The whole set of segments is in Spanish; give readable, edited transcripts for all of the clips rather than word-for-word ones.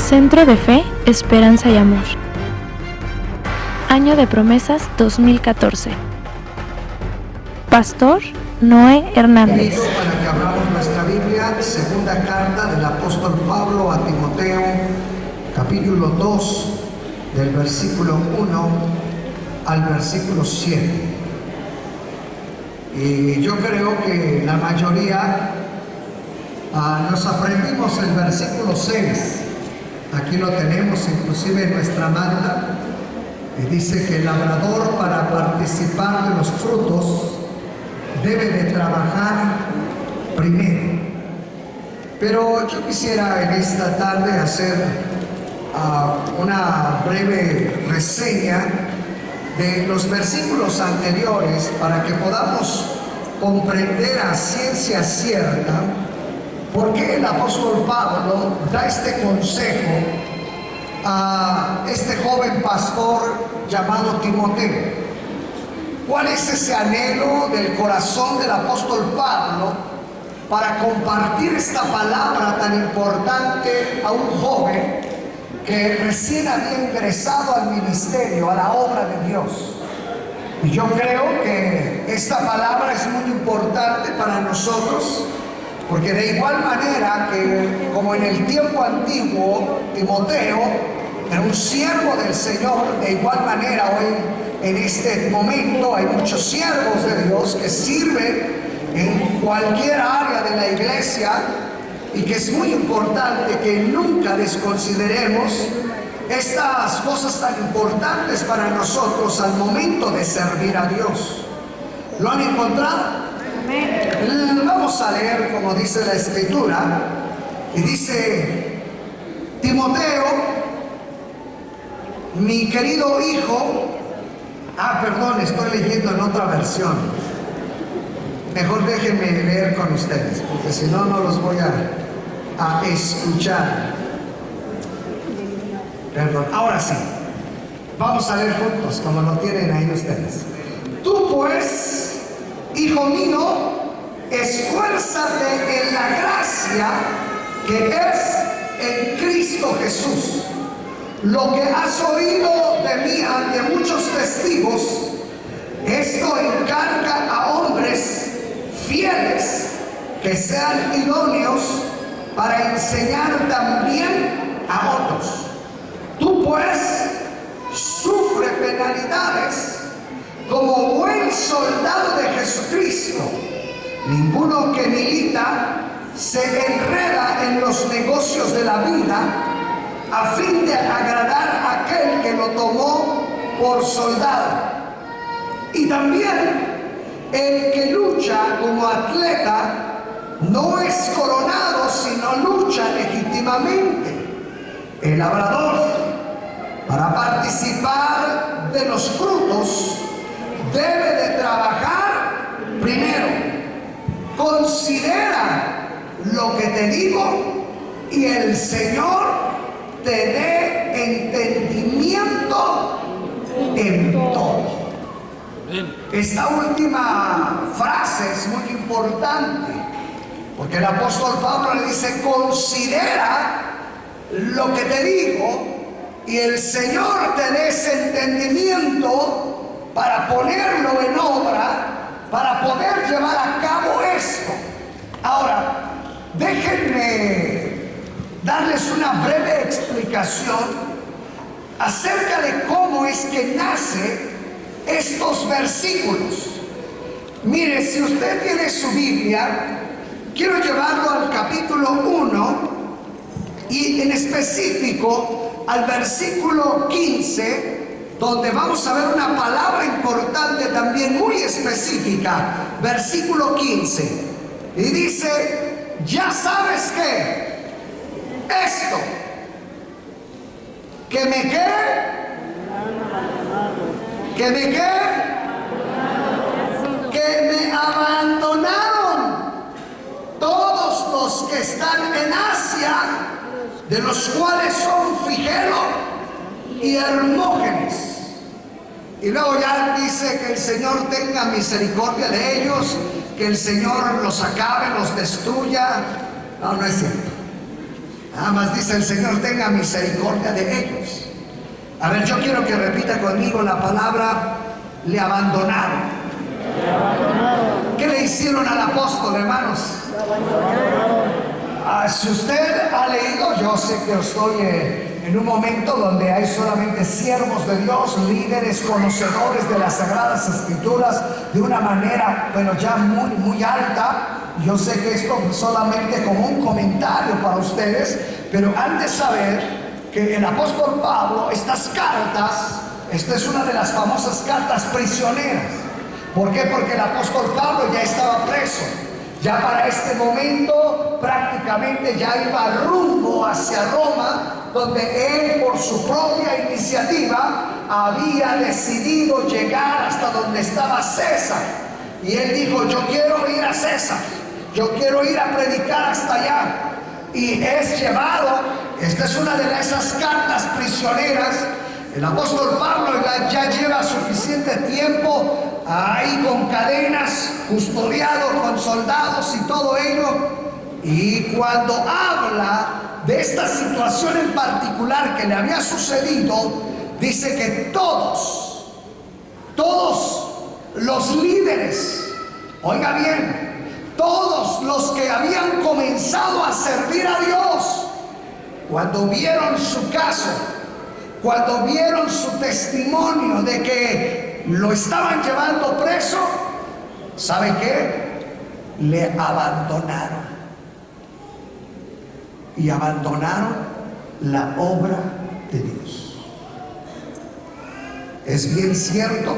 Centro de Fe, Esperanza y Amor. Año de Promesas 2014. Pastor Noé Hernández. Para que abramos nuestra Biblia, segunda carta del apóstol Pablo a Timoteo, capítulo 2, del versículo 1 al versículo 7. Y yo creo que la mayoría nos aprendimos el versículo 6. Aquí lo tenemos inclusive en nuestra manta. Y dice que el labrador, para participar de los frutos, debe de trabajar primero. Pero yo quisiera en esta tarde hacer una breve reseña de los versículos anteriores para que podamos comprender a ciencia cierta por qué el apóstol Pablo da este consejo a este joven pastor llamado Timoteo. ¿Cuál es ese anhelo del corazón del apóstol Pablo para compartir esta palabra tan importante a un joven que recién había ingresado al ministerio, a la obra de Dios? Y yo creo que esta palabra es muy importante para nosotros, porque de igual manera que como en el tiempo antiguo Timoteo era un siervo del Señor, de igual manera hoy en este momento hay muchos siervos de Dios que sirven en cualquier área de la iglesia, y que es muy importante que nunca desconsideremos estas cosas tan importantes para nosotros al momento de servir a Dios. ¿Lo han encontrado? Vamos a leer como dice la Escritura, y dice: Timoteo, mi querido hijo. Perdón, estoy leyendo en otra versión. Mejor déjenme leer con ustedes, porque si no, no los voy a escuchar. Perdón, ahora sí. Vamos a leer juntos, como lo tienen ahí ustedes. Tú pues, hijo mío, esfuérzate en la gracia que es en Cristo Jesús. Lo que has oído de mí ante muchos testigos, esto encarga a hombres fieles que sean idóneos para enseñar también a otros. Tú pues sufre penalidades como buen soldado de Jesucristo. Ninguno que milita se enreda en los negocios de la vida a fin de agradar a aquel que lo tomó por soldado. Y también el que lucha como atleta no es coronado, sino lucha legítimamente. El labrador, para participar de los frutos, debe de trabajar primero. Considera lo que te digo, y el Señor te dé entendimiento en todo. Esta última frase es muy importante, porque el apóstol Pablo le dice: considera lo que te digo, y el Señor te dé ese entendimiento para ponerlo en obra, para poder llevar a cabo esto. Ahora, déjenme darles una breve explicación acerca de cómo es que nace estos versículos. Mire, si usted tiene su Biblia, quiero llevarlo al capítulo 1 y en específico al versículo 15, donde vamos a ver una palabra importante también muy específica. Versículo 15, y dice: ya sabes que esto, que me abandonaron todos los que están en Asia, de los cuales son Figelo y Hermógenes. Y luego ya dice que el Señor tenga misericordia de ellos, que el Señor los acabe, los destruya. No, no es cierto. Nada más dice el Señor, tenga misericordia de ellos. A ver, yo quiero que repita conmigo la palabra, le abandonaron. ¿Qué le hicieron al apóstol, hermanos? Si usted ha leído, yo sé que estoy en un momento donde hay solamente siervos de Dios, líderes, conocedores de las Sagradas Escrituras de una manera, bueno, ya muy alta. Yo sé que esto es solamente como un comentario para ustedes, pero han de saber que el apóstol Pablo, estas cartas, esta es una de las famosas cartas prisioneras. ¿Por qué? Porque el apóstol Pablo ya estaba preso. Ya para este momento prácticamente ya iba rumbo hacia Roma, donde él por su propia iniciativa había decidido llegar hasta donde estaba César. Y él dijo, yo quiero ir a César, yo quiero ir a predicar hasta allá. Y es llevado, esta es una de esas cartas prisioneras. El apóstol Pablo ya lleva suficiente tiempo ahí con cadenas, custodiado con soldados y todo ello. Y cuando habla de esta situación en particular que le había sucedido, dice que todos los líderes, oiga bien, todos los que habían comenzado a servir a Dios, cuando vieron su caso, cuando vieron su testimonio de que lo estaban llevando preso, ¿sabe qué? Le abandonaron. Y abandonaron la obra de Dios. Es bien cierto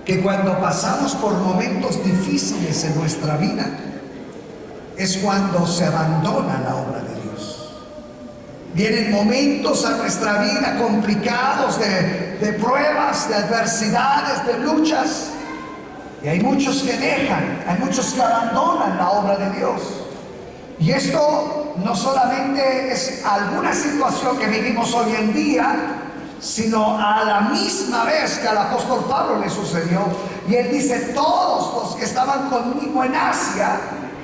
que cuando pasamos por momentos difíciles en nuestra vida, es cuando se abandona la obra de Dios. Vienen momentos a nuestra vida complicados de pruebas, de adversidades, de luchas. Y hay muchos que dejan, hay muchos que abandonan la obra de Dios. Y esto no solamente es alguna situación que vivimos hoy en día, sino a la misma vez que al apóstol Pablo le sucedió. Y él dice, todos los que estaban conmigo en Asia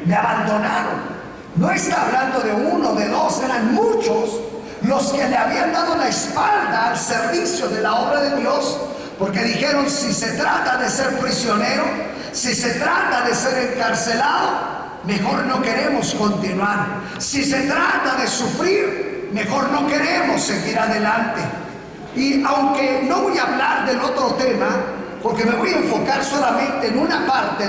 me abandonaron. No está hablando de uno, de dos, eran muchos los que le habían dado la espalda al servicio de la obra de Dios, porque dijeron, si se trata de ser prisionero, si se trata de ser encarcelado, mejor no queremos continuar. Si se trata de sufrir, mejor no queremos seguir adelante. Y aunque no voy a hablar del otro tema, porque me voy a enfocar solamente en una parte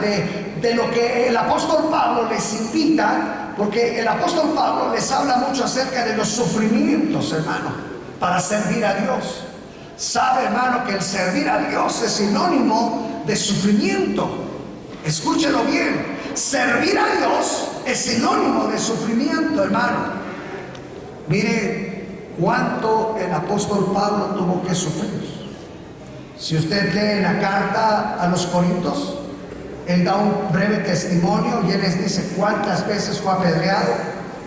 de lo que el apóstol Pablo les invita, porque el apóstol Pablo les habla mucho acerca de los sufrimientos, hermano, para servir a Dios. Sabe, hermano, que el servir a Dios es sinónimo de sufrimiento. Escúchelo bien, servir a Dios es sinónimo de sufrimiento, hermano. Mire cuánto el apóstol Pablo tuvo que sufrir. Si usted lee la carta a los Corintios, él da un breve testimonio y él les dice cuántas veces fue apedreado,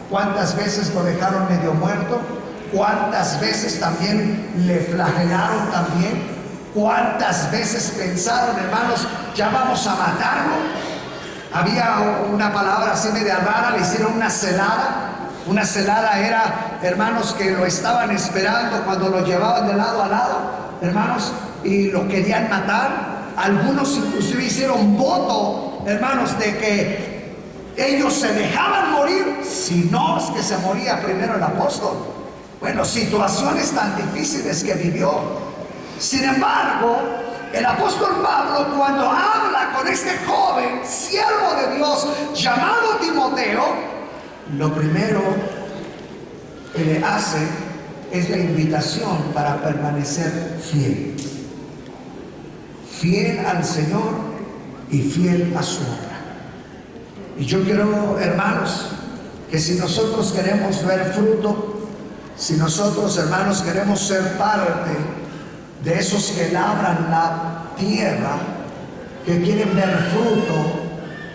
cuántas veces lo dejaron medio muerto, cuántas veces también le flagelaron también, cuántas veces pensaron, hermanos, ya vamos a matarlo. Había una palabra así media rara, le hicieron una celada. Una celada era, hermanos, que lo estaban esperando cuando lo llevaban de lado a lado, hermanos, y lo querían matar. Algunos inclusive hicieron voto, hermanos, de que ellos se dejaban morir, si no es que se moría primero el apóstol. Bueno, situaciones tan difíciles que vivió. Sin embargo, el apóstol Pablo, cuando habla con este joven siervo de Dios llamado Timoteo, lo primero que le hace es la invitación para permanecer fiel. Fiel al Señor y fiel a su obra. Y yo quiero, hermanos, que si nosotros queremos ver fruto, si nosotros, hermanos, queremos ser parte de esos que labran la tierra, que quieren ver fruto,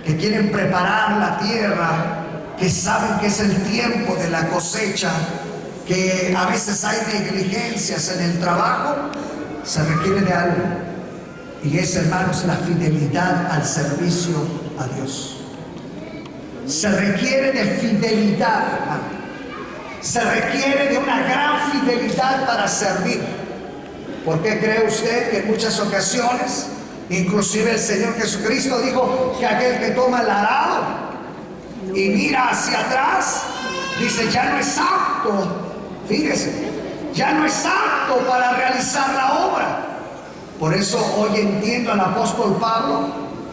que quieren preparar la tierra, que saben que es el tiempo de la cosecha, que a veces hay negligencias en el trabajo, se requiere de algo. Y es, hermanos, la fidelidad al servicio a Dios. Se requiere de fidelidad, hermano. se requiere de una gran fidelidad para servir. ¿Por qué cree usted que en muchas ocasiones, inclusive el Señor Jesucristo dijo que aquel que toma el arado y mira hacia atrás, dice, ya no es apto, fíjese, ya no es apto para realizar la obra? Por eso hoy entiendo al apóstol Pablo,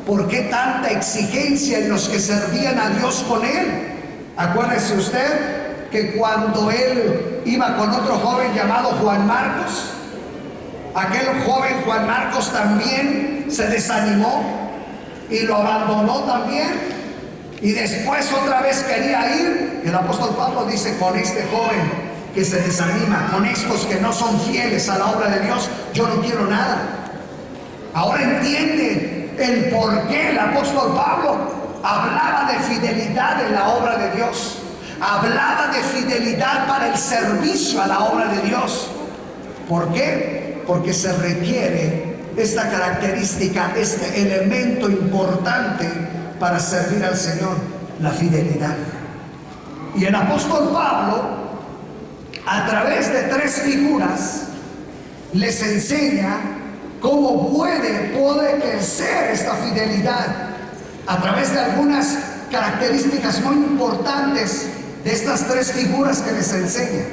¿por qué tanta exigencia en los que servían a Dios con él? Acuérdese usted que cuando él iba con otro joven llamado Juan Marcos, aquel joven Juan Marcos también se desanimó y lo abandonó también, y después otra vez quería ir. El apóstol Pablo dice, con este joven que se desanima, con estos que no son fieles a la obra de Dios, yo no quiero nada. Ahora entiende el por qué el apóstol Pablo hablaba de fidelidad en la obra de Dios, hablaba de fidelidad para el servicio a la obra de Dios. ¿Por qué? Porque se requiere esta característica, este elemento importante para servir al Señor, la fidelidad. Y el apóstol Pablo, a través de 3 figuras, les enseña cómo puede crecer esta fidelidad a través de algunas características muy importantes de estas 3 figuras que les enseña.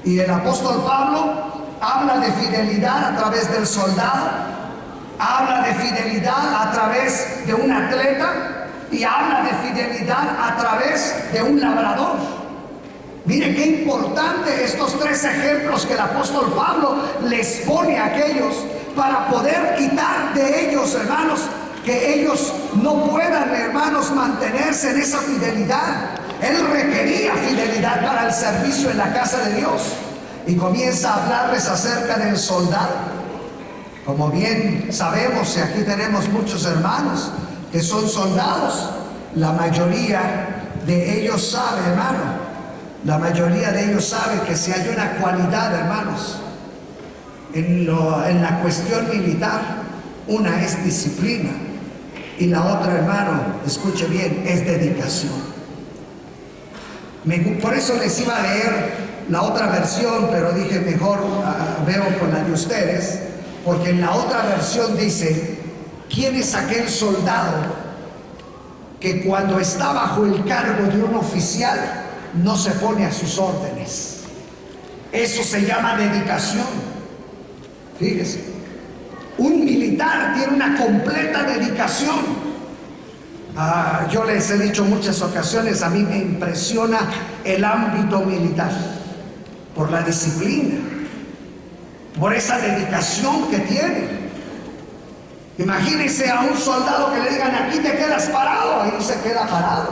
Y el apóstol Pablo habla de fidelidad a través del soldado, habla de fidelidad a través de un atleta y habla de fidelidad a través de un labrador. Mire qué importante estos 3 ejemplos que el apóstol Pablo les pone a aquellos para poder quitar de ellos, hermanos, que ellos no puedan, hermanos, mantenerse en esa fidelidad. Él requería fidelidad para el servicio en la casa de Dios. Y comienza a hablarles acerca del soldado. Como bien sabemos, y aquí tenemos muchos hermanos que son soldados, la mayoría de ellos sabe, hermano, la mayoría de ellos sabe que si hay una cualidad, hermanos, en la cuestión militar, una es disciplina y la otra, hermano, escuche bien, es dedicación. Por eso les iba a leer la otra versión, pero dije mejor veo con la de ustedes, porque en la otra versión dice, ¿quién es aquel soldado que cuando está bajo el cargo de un oficial no se pone a sus órdenes? Eso se llama dedicación. Fíjese, un militar tiene una completa dedicación. Yo les he dicho muchas ocasiones, a mí me impresiona el ámbito militar por la disciplina, por esa dedicación que tiene. Imagínense a un soldado que le digan, aquí te quedas parado, ahí se queda parado.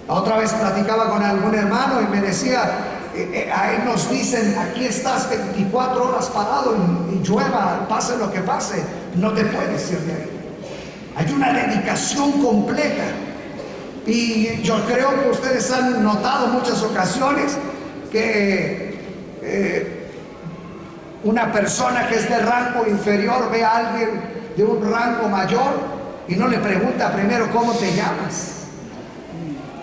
La otra vez platicaba con algún hermano y me decía, a él nos dicen, aquí estás 24 horas parado y llueva, pase lo que pase, no te puedes ir de ahí. Hay una dedicación completa. Y yo creo que ustedes han notado muchas ocasiones que una persona que es de rango inferior ve a alguien de un rango mayor y no le pregunta primero cómo te llamas.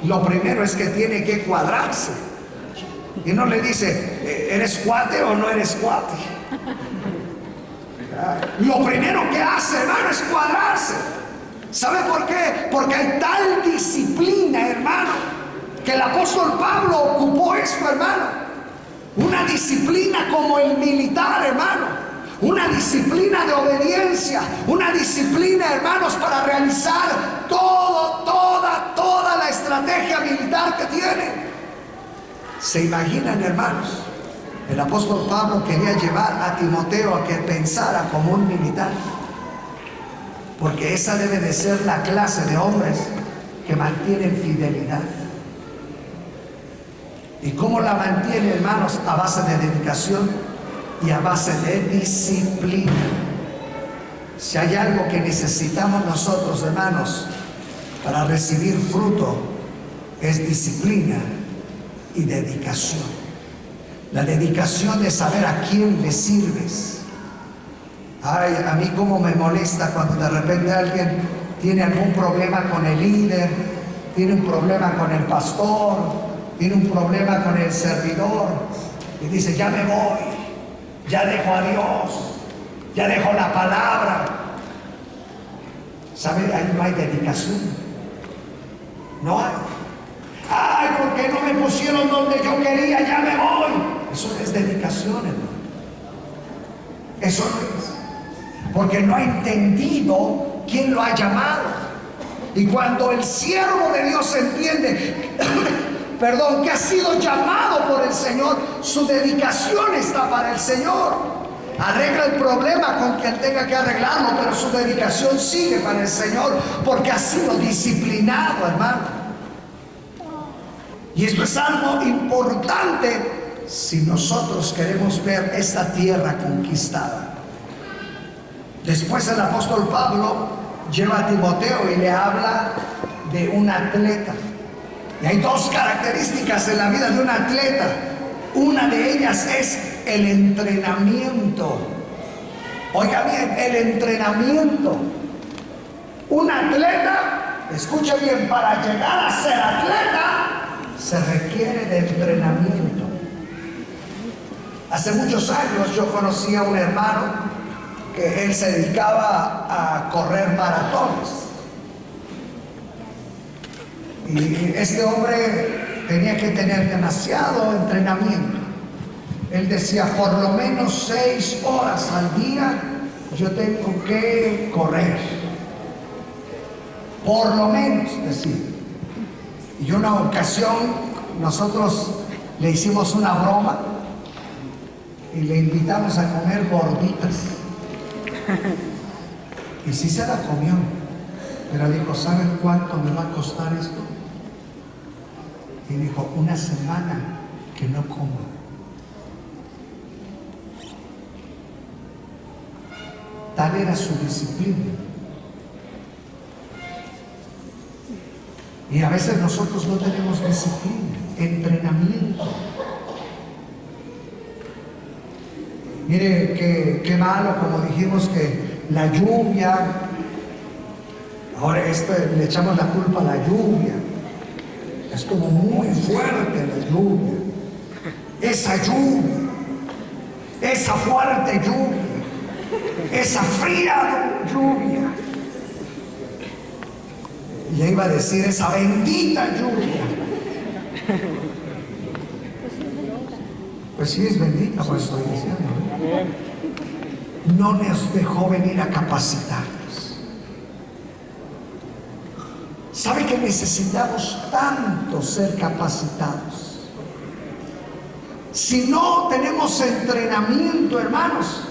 Lo primero es que tiene que cuadrarse y no le dice, ¿eres cuate o no eres cuate? Lo primero que hace, hermano, es cuadrarse. ¿Sabe por qué? Porque hay tal disciplina, hermano, que el apóstol Pablo ocupó esto, hermano. Una disciplina como el militar, hermano. Una disciplina de obediencia. Una disciplina, hermanos, para realizar toda la estrategia militar que tiene. ¿Se imaginan, hermanos? El apóstol Pablo quería llevar a Timoteo a que pensara como un militar. Porque esa debe de ser la clase de hombres que mantienen fidelidad. ¿Y cómo la mantiene, hermanos? A base de dedicación y a base de disciplina. Si hay algo que necesitamos nosotros, hermanos, para recibir fruto, es disciplina y dedicación. La dedicación de saber a quién le sirves. Ay, a mí cómo me molesta cuando de repente alguien tiene algún problema con el líder, tiene un problema con el pastor, tiene un problema con el servidor y dice, ya me voy, ya dejo a Dios, ya dejo la palabra. ¿Sabe? Ahí no hay dedicación. No hay. Ay, porque no me pusieron donde yo quería, ya me voy. Eso no es dedicación, hermano. Eso no es. Porque no ha entendido quién lo ha llamado. Y cuando el siervo de Dios entiende, perdón, que ha sido llamado por el Señor, su dedicación está para el Señor. Arregla el problema con quien tenga que arreglarlo, pero su dedicación sigue para el Señor, porque ha sido disciplinado, hermano. Y esto es algo importante si nosotros queremos ver esta tierra conquistada. Después el apóstol Pablo lleva a Timoteo y le habla de un atleta. Y hay dos características en la vida de un atleta. Una de ellas es el entrenamiento. Oiga bien, el entrenamiento. Un atleta, escuche bien, para llegar a ser atleta se requiere de entrenamiento. Hace muchos años yo conocí a un hermano que él se dedicaba a correr maratones. Y este hombre tenía que tener demasiado entrenamiento. Él decía, por lo menos 6 horas al día yo tengo que correr. Por lo menos, decía. Y una ocasión nosotros le hicimos una broma y le invitamos a comer gorditas. Y sí se la comió, pero dijo, ¿saben cuánto me va a costar esto? Y dijo, 1 semana que no como. Tal era su disciplina. Y a veces nosotros no tenemos disciplina, entrenamiento. Mire qué malo, como dijimos, que la lluvia, ahora le echamos la culpa a la lluvia. Es como muy fuerte la lluvia. Esa lluvia, esa fuerte lluvia, esa fría lluvia. Y ya iba a decir esa bendita lluvia. Pues sí es bendita, pues estoy diciendo. No nos dejó venir a capacitarnos. ¿Sabe que necesitamos tanto ser capacitados? Si no tenemos entrenamiento, hermanos,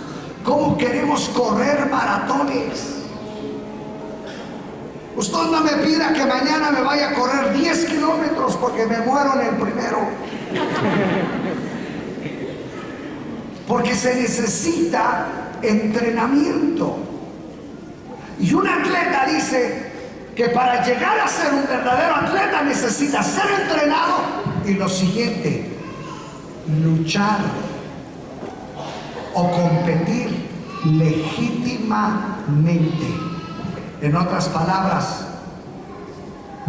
¿cómo queremos correr maratones? Usted no me pida que mañana me vaya a correr 10 kilómetros porque me muero en el primero. Porque se necesita entrenamiento. Y un atleta dice que para llegar a ser un verdadero atleta necesita ser entrenado y lo siguiente, luchar o competir legítimamente. En otras palabras,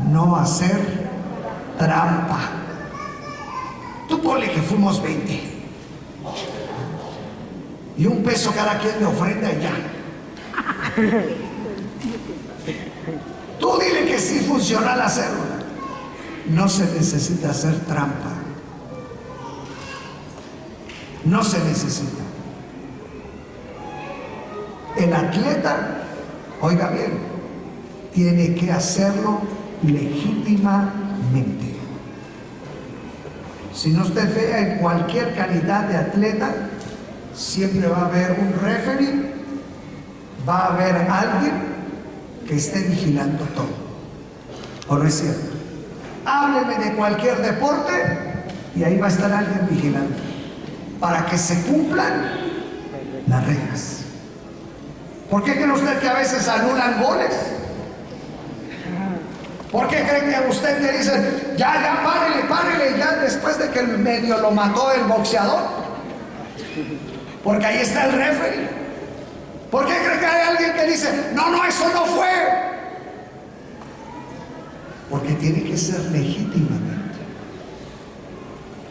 no hacer trampa. Tú ponle que fuimos 20 y un peso cada quien de ofrenda y ya. Tú dile que sí funciona la célula. No se necesita hacer trampa. No se necesita. El atleta, oiga bien, tiene que hacerlo legítimamente. Si no usted vea en cualquier calidad de atleta, siempre va a haber un referee, va a haber alguien que esté vigilando todo. ¿O no es cierto? Hábleme de cualquier deporte y ahí va a estar alguien vigilando para que se cumplan las reglas. ¿Por qué cree usted que a veces anulan goles? ¿Por qué cree que a usted le dicen, ya, párele, ya después de que el medio lo mató el boxeador? Porque ahí está el referee. ¿Por qué cree que hay alguien que dice, no, eso no fue? Porque tiene que ser legítimamente.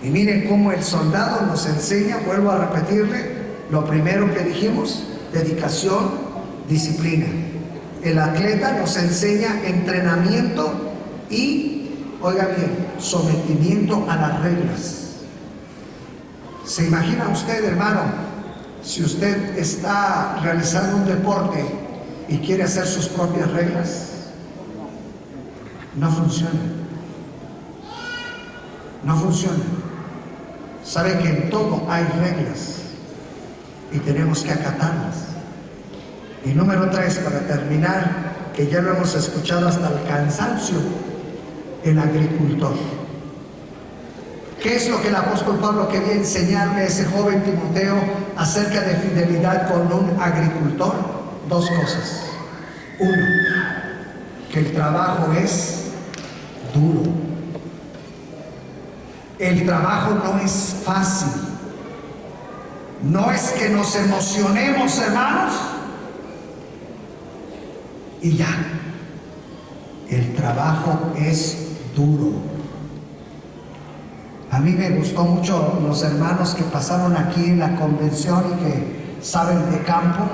Y miren cómo el soldado nos enseña, vuelvo a repetirle, lo primero que dijimos, dedicación, disciplina. El atleta nos enseña entrenamiento y, oiga bien, sometimiento a las reglas. ¿Se imagina usted, hermano, si usted está realizando un deporte y quiere hacer sus propias reglas? No funciona. No funciona. Sabe que en todo hay reglas y tenemos que acatarlas. Y número 3, para terminar, que ya lo hemos escuchado hasta el cansancio, el agricultor. ¿Qué es lo que el apóstol Pablo quería enseñarle a ese joven Timoteo acerca de fidelidad con un agricultor? 2 cosas. 1, que el trabajo es duro. El trabajo no es fácil. No es que nos emocionemos, hermanos, y ya. El trabajo es duro. A mí me gustó mucho los hermanos que pasaron aquí en la convención y que saben de campo,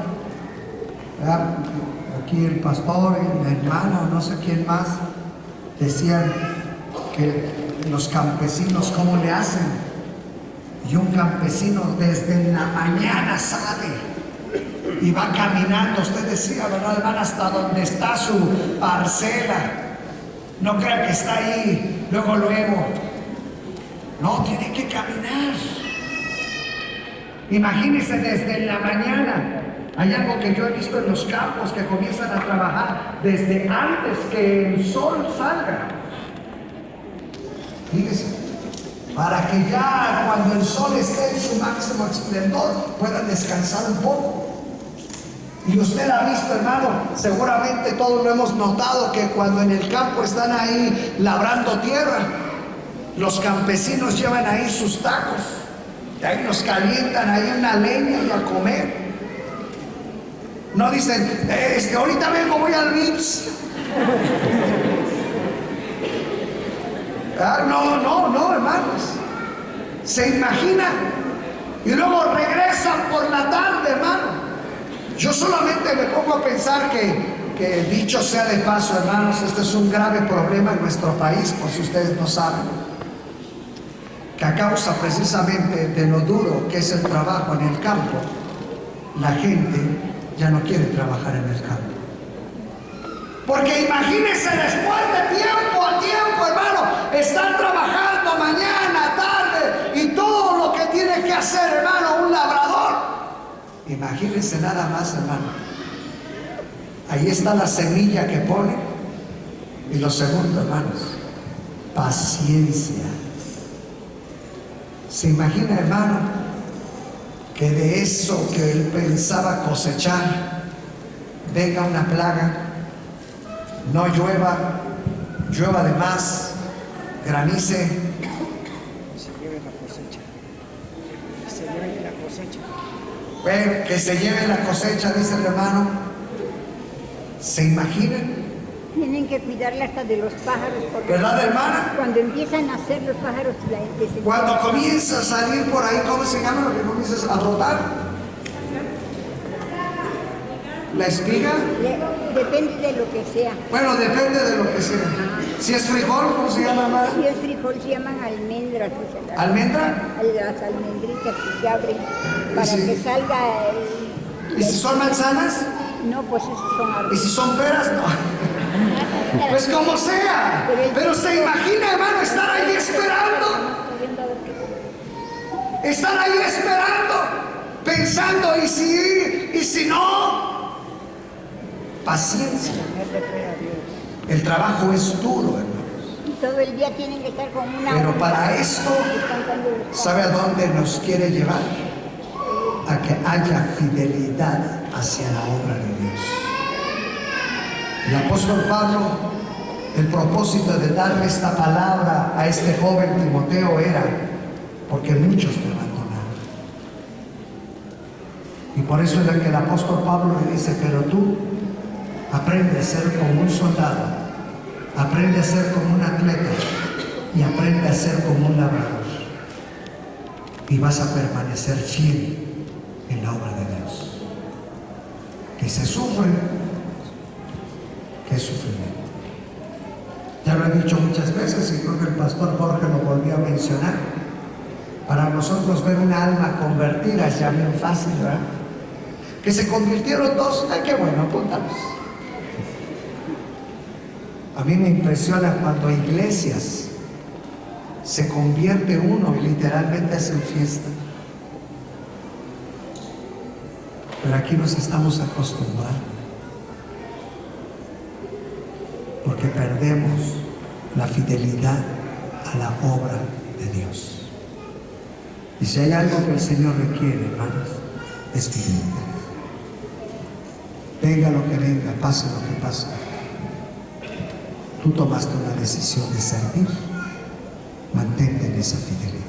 ¿verdad? Aquí el pastor y la hermana, o no sé quién más, decían que los campesinos cómo le hacen. Y un campesino desde la mañana sale y va caminando, usted decía, ¿verdad, hermana? Hasta donde está su parcela. No crean que está ahí luego. No, tiene que caminar. Imagínense desde la mañana. Hay algo que yo he visto en los campos que comienzan a trabajar desde antes que el sol salga. Fíjese, para que ya cuando el sol esté en su máximo esplendor puedan descansar un poco. Y usted ha visto, hermano, seguramente todos lo hemos notado, que cuando en el campo están ahí labrando tierra, los campesinos llevan ahí sus tacos, y ahí los calientan ahí una leña y a comer. No dicen, ahorita vengo, voy al Vips. No, hermanos. Se imagina y luego regresan por la tarde, hermano. Yo solamente me pongo a pensar que dicho sea de paso, hermanos, este es un grave problema en nuestro país, por si ustedes no saben, que a causa precisamente de lo duro que es el trabajo en el campo, la gente ya no quiere trabajar en el campo. Porque imagínense, después de tiempo a tiempo, hermano, están trabajando mañana, tarde, y todo lo que tiene que hacer, hermano, un labrador. Imagínense nada más, hermano. Ahí está la semilla que pone. Y lo segundo, hermanos, paciencia. ¿Se imagina, hermano, que de eso que él pensaba cosechar venga una plaga, no llueva, llueva de más, granice? Se lleve la cosecha. Se lleve la cosecha. Bueno, que se lleve la cosecha, dice el hermano. ¿Se imaginan? Tienen que cuidarla hasta de los pájaros. ¿Verdad, hermana? Cuando empiezan a hacer los pájaros, la gente Cuando comienza a salir por ahí, ¿cómo se llama lo que comienzas a rotar? ¿La espiga? Depende de lo que sea. Bueno, depende de lo que sea. Si es frijol, ¿cómo se llama, hermana? Si es frijol, se llaman almendras. ¿Almendra? Las almendritas que se abren para si- que salga el... ¿Y si son manzanas? No, pues esos son ¿Y árboles. si son peras? No. Pues como sea. Pero se imagina, hermano, estar ahí esperando. Estar ahí esperando, pensando, ¿y si no? Paciencia. El trabajo es duro, hermanos. Y todo el día tienen que estar con una... Pero para esto, descansando los ¿sabe a dónde nos quiere llevar? A que haya fidelidad hacia la obra de Dios. El apóstol Pablo, el propósito de darle esta palabra a este joven Timoteo era porque muchos me abandonaron. Y por eso es el que el apóstol Pablo le dice, pero tú aprende a ser como un soldado, aprende a ser como un atleta y aprende a ser como un labrador. y vas a permanecer fiel en la obra de Dios. Que se sufre, que es sufrimiento. Ya lo he dicho muchas veces y creo que el pastor Jorge lo volvió a mencionar. Para nosotros ver una alma convertida es ya bien fácil, ¿verdad? Que se convirtieron dos, ¡ay, qué bueno! Apúntalos. A mí me impresiona cuando iglesias se convierte uno y literalmente hacen fiesta. Pero aquí nos estamos acostumbrando, porque perdemos la fidelidad a la obra de Dios. Y si hay algo que el Señor requiere, hermanos, es fidelidad. Venga lo que venga, pase lo que pase, tú tomaste una decisión de servir, mantente en esa fidelidad.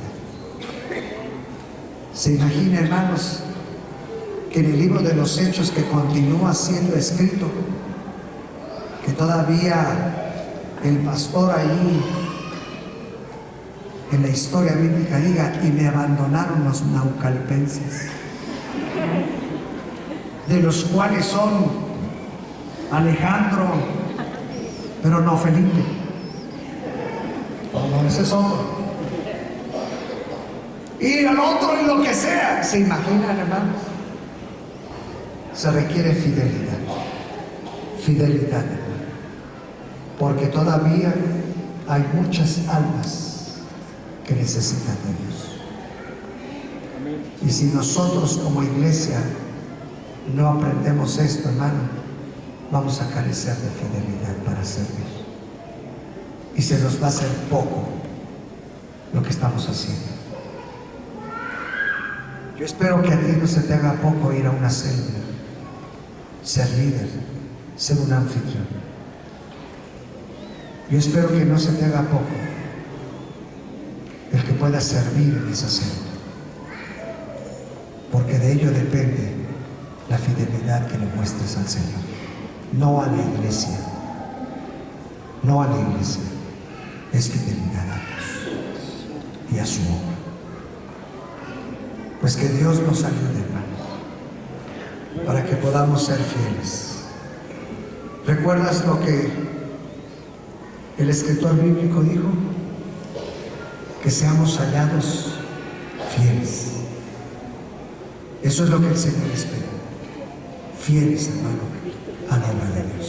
¿Se imagina, hermanos, que en el libro de los Hechos, que continúa siendo escrito, que todavía el pastor ahí en la historia bíblica diga: y me abandonaron los naucalpenses, de los cuales son Alejandro, pero no Felipe? No, ese es otro. Y al otro y lo que sea. ¿Se imaginan, hermanos? Se requiere fidelidad. Fidelidad, porque todavía hay muchas almas que necesitan de Dios. Y si nosotros como iglesia no aprendemos esto, hermano, vamos a carecer de fidelidad para servir. Y se nos va a hacer poco lo que estamos haciendo. Yo espero que a ti no se te haga poco ir a una célula, ser líder, ser un anfitrión. Yo espero que no se te haga poco el que pueda servir en esa célula, porque de ello depende la fidelidad que le muestres al Señor, no a la iglesia, no a la iglesia, es fidelidad a Dios y a su obra. Pues que Dios nos ayude, hermanos, para que podamos ser fieles. ¿Recuerdas lo que el escritor bíblico dijo? Que seamos hallados fieles. Eso es lo que el Señor espera. Fieles, hermano, a la obra de Dios.